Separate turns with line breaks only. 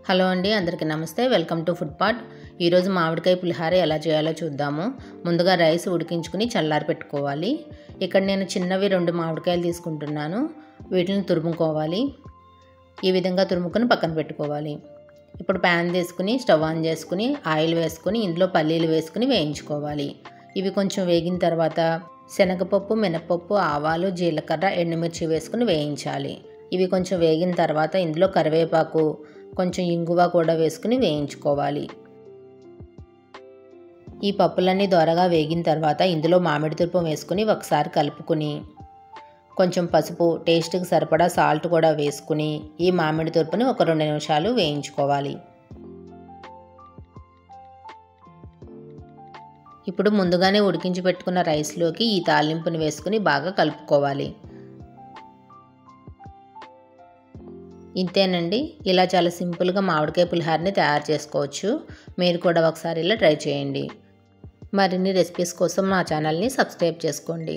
Hello అండి, అందరికీ నమస్తే. Welcome to food part. ఈరోజు మామిడికాయ పులిహార ఎలా చేయాలో చూద్దాము. ముందుగా రైస్ ఉడికించుకుని చల్లారి పెట్టుకోవాలి. ఇక్కడ నేను చిన్నవి 2 మామిడికాయలు తీసుకుంటున్నాను. వీటిని తురుముకోవాలి. ఈ విధంగా తురుముకొని పక్కన పెట్టుకోవాలి. ఇప్పుడు ప్యాన్ తీసుకుని స్టవ్ ఆన్ చేసుకుని ఆయిల్ వేసుకుని ఇందులో పల్లీలు వేసుకుని వేయించుకోవాలి. ఇవి కొంచెం వేగిన తర్వాత శనగపప్పు, మినపప్పు, ఆవాలు, జీలకర్ర, ఎండుమిర్చి వేసుకుని వేయించాలి. ఇవి కొంచెం వేగిన తర్వాత ఇందులో కరివేపాకు, కొంచెం ఇంగువ కూడా వేసుకుని వేయించుకోవాలి. ఈ పప్పులన్నీ దోరగా వేగిన తర్వాత ఇందులో మామిడి తురుము వేసుకుని ఒకసారి కలుపుకుని కొంచెం పసుపు, టేస్ట్కి సరిపడా సాల్ట్ కూడా వేసుకుని ఈ మామిడి తురుముని ఒక 2 నిమిషాలు వేయించుకోవాలి. ఇప్పుడు ముందుగానే ఉడికించి పెట్టుకున్న రైస్లోకి ఈ తాలింపుని వేసుకుని బాగా కలుపుకోవాలి. ఇంతేనండి, ఇలా చాలా సింపుల్గా మామిడికాయ పులిహారని తయారు చేసుకోవచ్చు. మీరు కూడా ఒకసారి ఇలా ట్రై చేయండి. మరిన్ని రెసిపీస్ కోసం మా ఛానల్ని సబ్స్క్రైబ్ చేసుకోండి.